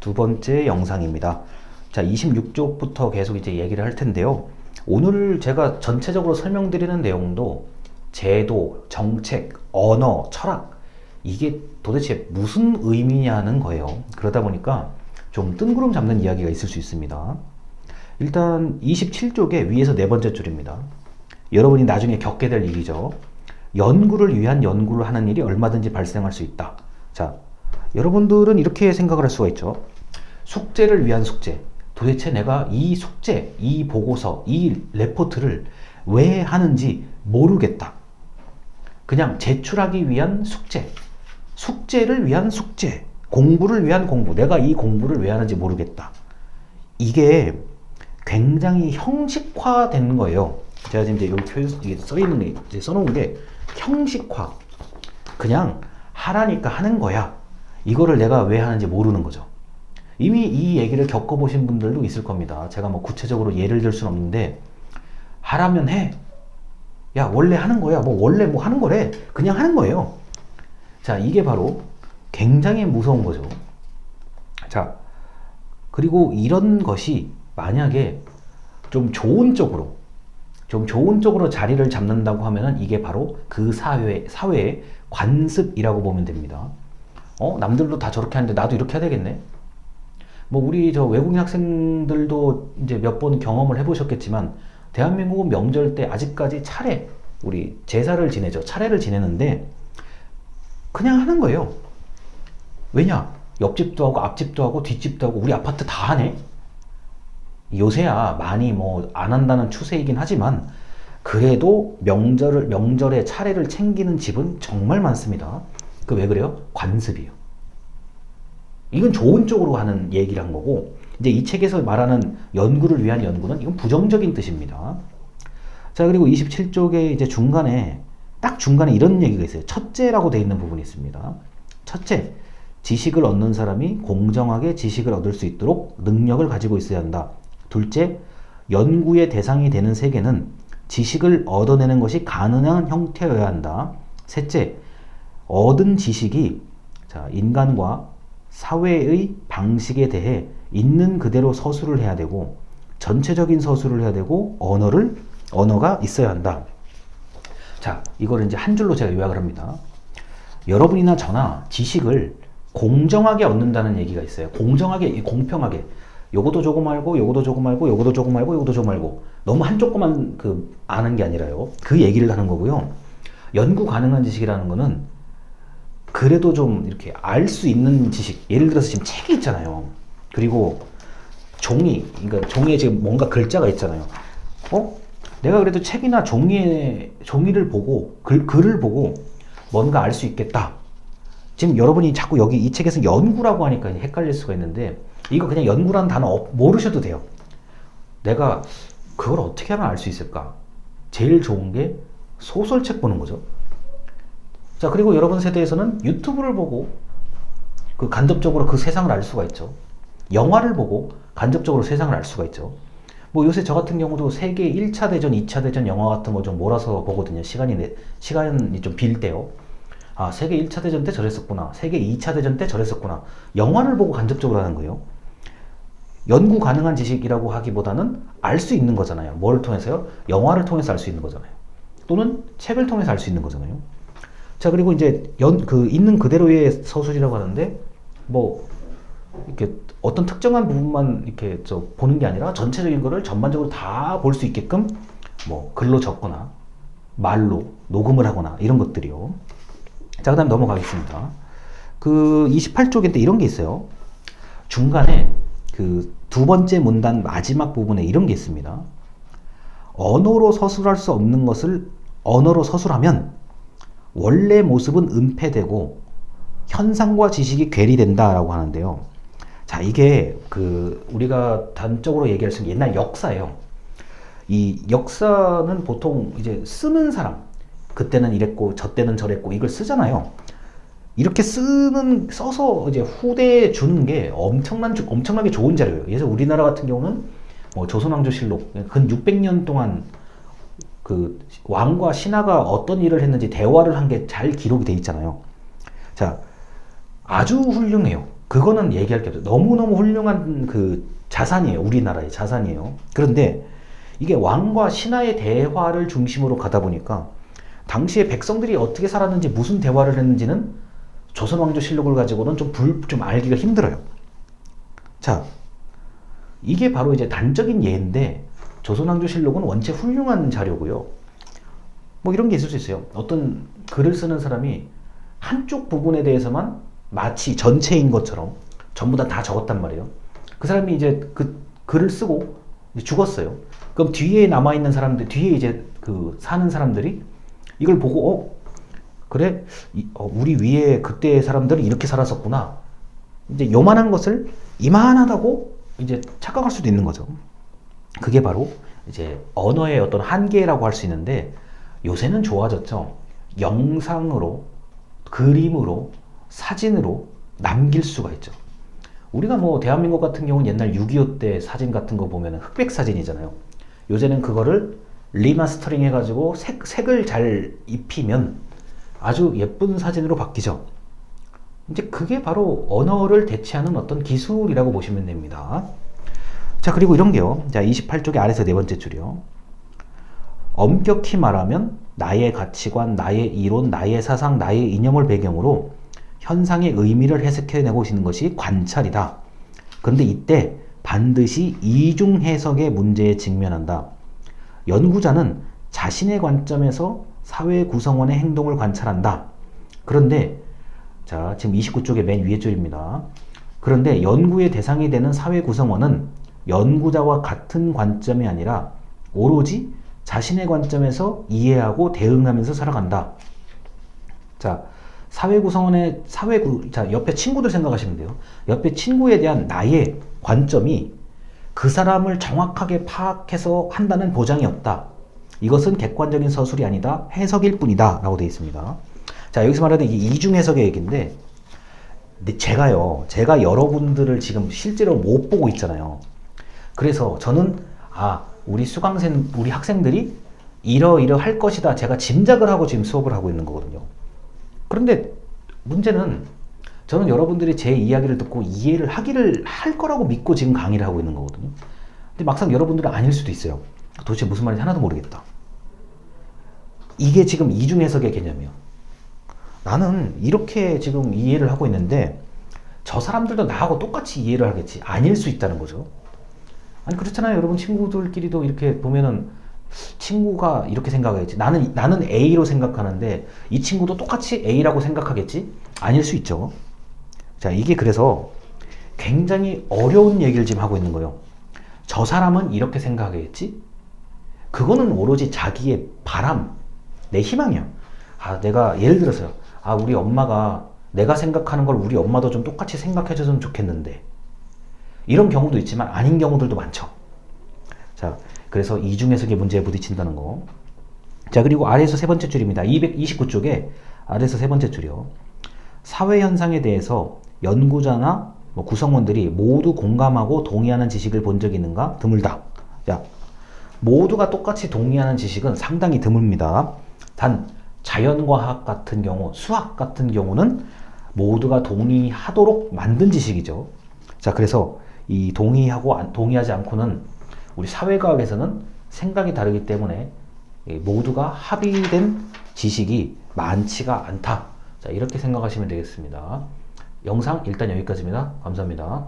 두 번째 영상입니다. 자, 26쪽부터 계속 이제 얘기를 할 텐데요. 오늘 제가 전체적으로 설명드리는 내용도 제도, 정책, 언어, 철학, 이게 도대체 무슨 의미냐는 거예요. 그러다 보니까 좀 뜬구름 잡는 이야기가 있을 수 있습니다. 일단 27쪽의 위에서 네 번째 줄입니다. 여러분이 나중에 겪게 될 일이죠. 연구를 위한 연구를 하는 일이 얼마든지 발생할 수 있다. 자, 여러분들은 이렇게 생각을 할 수가 있죠. 숙제를 위한 숙제. 도대체 내가 이 숙제, 이 보고서, 이 레포트를 왜 하는지 모르겠다. 그냥 제출하기 위한 숙제. 숙제를 위한 숙제. 공부를 위한 공부. 내가 이 공부를 왜 하는지 모르겠다. 이게 굉장히 형식화된 거예요. 제가 지금 이제 여기 표현, 이게 써있는 게, 이제 써놓은 게 형식화. 그냥 하라니까 하는 거야. 이거를 내가 왜 하는지 모르는 거죠. 이미 이 얘기를 겪어보신 분들도 있을 겁니다. 제가 뭐 구체적으로 예를 들 수는 없는데, 하라면 해. 야, 원래 하는 거야. 뭐 원래 뭐 하는 거래. 그냥 하는 거예요. 자, 이게 바로 굉장히 무서운 거죠. 자, 그리고 이런 것이 만약에 좀 좋은 쪽으로 자리를 잡는다고 하면은 이게 바로 그 사회의 관습이라고 보면 됩니다. 남들도 다 저렇게 하는데 나도 이렇게 해야 되겠네. 뭐 우리 저 외국인 학생들도 이제 몇 번 경험을 해보셨겠지만, 대한민국은 명절 때 아직까지 차례, 우리 제사를 지내죠. 차례를 지내는데 그냥 하는 거예요. 왜냐? 옆집도 하고 앞집도 하고 뒷집도 하고 우리 아파트 다 하네. 요새야 많이 뭐 안 한다는 추세이긴 하지만 그래도 명절에 차례를 챙기는 집은 정말 많습니다. 그 왜 그래요? 관습이에요. 이건 좋은 쪽으로 하는 얘기를 한 거고, 이제 이 책에서 말하는 연구를 위한 연구는 이건 부정적인 뜻입니다. 자, 그리고 27쪽에 이제 딱 중간에 이런 얘기가 있어요. 첫째라고 되어 있는 부분이 있습니다. 첫째, 지식을 얻는 사람이 공정하게 지식을 얻을 수 있도록 능력을 가지고 있어야 한다. 둘째, 연구의 대상이 되는 세계는 지식을 얻어내는 것이 가능한 형태여야 한다. 셋째, 얻은 지식이 인간과 사회의 방식에 대해 있는 그대로 서술을 해야 되고, 전체적인 서술을 해야 되고, 언어가 있어야 한다. 자, 이걸 이제 한 줄로 제가 요약을 합니다. 여러분이나 저나 지식을 공정하게 얻는다는 얘기가 있어요. 공정하게, 공평하게. 요것도 조금 알고, 요것도 조금 알고, 요것도 조금 알고, 요것도 조금 알고. 너무 한쪽 것만 아는 게 아니라요. 그 얘기를 하는 거고요. 연구 가능한 지식이라는 거는 그래도 좀 이렇게 알 수 있는 지식. 예를 들어서 지금 책이 있잖아요. 그리고 그러니까 종이에 지금 뭔가 글자가 있잖아요. 내가 그래도 책이나 종이를 보고, 글을 보고 뭔가 알 수 있겠다. 지금 여러분이 자꾸 여기 이 책에서 연구라고 하니까 헷갈릴 수가 있는데, 이거 그냥 연구라는 단어 모르셔도 돼요. 내가 그걸 어떻게 하면 알 수 있을까? 제일 좋은 게 소설책 보는 거죠. 자, 그리고 여러분 세대에서는 유튜브를 보고 간접적으로 그 세상을 알 수가 있죠. 영화를 보고 간접적으로 세상을 알 수가 있죠. 뭐 요새 저 같은 경우도 세계 1차 대전, 2차 대전 영화 같은 거 좀 몰아서 보거든요. 시간이 좀 빌 때요. 아, 세계 1차 대전 때 저랬었구나. 세계 2차 대전 때 저랬었구나. 영화를 보고 간접적으로 하는 거예요. 연구 가능한 지식이라고 하기보다는 알 수 있는 거잖아요. 뭘 통해서요? 영화를 통해서 알 수 있는 거잖아요. 또는 책을 통해서 알 수 있는 거잖아요. 자, 그리고 이제 있는 그대로의 서술이라고 하는데, 뭐 이렇게 어떤 특정한 부분만 이렇게 보는 게 아니라 전체적인 거를 전반적으로 다 볼 수 있게끔 뭐 글로 적거나 말로 녹음을 하거나 이런 것들이요. 자, 그 다음에 넘어가겠습니다. 28쪽인데 이런 게 있어요. 중간에 두 번째 문단 마지막 부분에 이런 게 있습니다. 언어로 서술할 수 없는 것을 언어로 서술하면 원래 모습은 은폐되고 현상과 지식이 괴리된다라고 하는데요. 자, 이게 우리가 단적으로 얘기할 수 있는 옛날 역사예요. 이 역사는 보통 이제 쓰는 사람, 그때는 이랬고 저때는 저랬고 이걸 쓰잖아요. 이렇게 써서 이제 후대에 주는 게 엄청나게 좋은 자료예요. 예를 우리나라 같은 경우는 뭐 조선왕조실록 근 600년 동안 왕과 신하가 어떤 일을 했는지 대화를 한 게 잘 기록이 돼 있잖아요. 자, 아주 훌륭해요. 그거는 얘기할 게 없어요. 너무너무 훌륭한 그 자산이에요. 우리나라의 자산이에요. 그런데 이게 왕과 신하의 대화를 중심으로 가다 보니까 당시에 백성들이 어떻게 살았는지 무슨 대화를 했는지는 조선왕조실록을 가지고는 좀 알기가 힘들어요. 자, 이게 바로 이제 단적인 예인데 조선왕조실록은 원체 훌륭한 자료고요. 뭐 이런 게 있을 수 있어요. 어떤 글을 쓰는 사람이 한쪽 부분에 대해서만 마치 전체인 것처럼 전부 다 적었단 말이에요. 그 사람이 이제 그 글을 쓰고 이제 죽었어요. 그럼 뒤에 남아있는 사람들, 뒤에 이제 그 사는 사람들이 이걸 보고, 그래? 우리 위에 그때 사람들은 이렇게 살았었구나. 이제 요만한 것을 이만하다고 이제 착각할 수도 있는 거죠. 그게 바로 이제 언어의 어떤 한계라고 할 수 있는데 요새는 좋아졌죠. 영상으로, 그림으로, 사진으로 남길 수가 있죠. 우리가 뭐 대한민국 같은 경우는 옛날 6.25 때 사진 같은 거 보면 흑백 사진이잖아요. 요새는 그거를 리마스터링 해가지고 색을 잘 입히면 아주 예쁜 사진으로 바뀌죠. 이제 그게 바로 언어를 대체하는 어떤 기술이라고 보시면 됩니다. 자, 그리고 이런 게요. 자, 28쪽의 아래서 네 번째 줄이요. 엄격히 말하면 나의 가치관, 나의 이론, 나의 사상, 나의 이념을 배경으로 현상의 의미를 해석해내고 있는 것이 관찰이다. 그런데 이때 반드시 이중 해석의 문제에 직면한다. 연구자는 자신의 관점에서 사회 구성원의 행동을 관찰한다. 그런데 자, 지금 29쪽의 맨 위에 줄입니다. 그런데 연구의 대상이 되는 사회 구성원은 연구자와 같은 관점이 아니라 오로지 자신의 관점에서 이해하고 대응하면서 살아간다. 자, 사회 구성원의 자, 옆에 친구들 생각하시면 돼요. 옆에 친구에 대한 나의 관점이 그 사람을 정확하게 파악해서 한다는 보장이 없다. 이것은 객관적인 서술이 아니다. 해석일 뿐이다. 라고 되어 있습니다. 자, 여기서 말하는 이게 이중 해석의 얘기인데, 근데 제가 여러분들을 지금 실제로 못 보고 있잖아요. 그래서 저는, 우리 학생들이 이러할 것이다. 제가 짐작을 하고 지금 수업을 하고 있는 거거든요. 그런데 문제는 저는 여러분들이 제 이야기를 듣고 이해를 할 거라고 믿고 지금 강의를 하고 있는 거거든요. 근데 막상 여러분들은 아닐 수도 있어요. 도대체 무슨 말인지 하나도 모르겠다. 이게 지금 이중 해석의 개념이에요. 나는 이렇게 지금 이해를 하고 있는데 저 사람들도 나하고 똑같이 이해를 하겠지. 아닐 수 있다는 거죠. 아니 그렇잖아요. 여러분 친구들끼리도 이렇게 보면은 친구가 이렇게 생각하겠지. 나는 A로 생각하는데 이 친구도 똑같이 A라고 생각하겠지? 아닐 수 있죠. 자, 이게 그래서 굉장히 어려운 얘기를 지금 하고 있는 거예요. 저 사람은 이렇게 생각하겠지? 그거는 오로지 자기의 바람, 내 희망이야. 내가 예를 들어서요. 우리 엄마가 내가 생각하는 걸 우리 엄마도 좀 똑같이 생각해줬으면 좋겠는데 이런 경우도 있지만 아닌 경우들도 많죠. 자, 그래서 이중 해석의 문제에 부딪힌다는 거. 자, 그리고 아래에서 세 번째 줄입니다. 229쪽에 아래에서 세 번째 줄이요. 사회 현상에 대해서 연구자나 구성원들이 모두 공감하고 동의하는 지식을 본 적이 있는가? 드물다. 자, 모두가 똑같이 동의하는 지식은 상당히 드뭅니다. 단 자연과학 같은 경우, 수학 같은 경우는 모두가 동의하도록 만든 지식이죠. 자, 그래서 이 동의하지 않고는 우리 사회과학에서는 생각이 다르기 때문에 모두가 합의된 지식이 많지가 않다. 자, 이렇게 생각하시면 되겠습니다. 영상 일단 여기까지입니다. 감사합니다.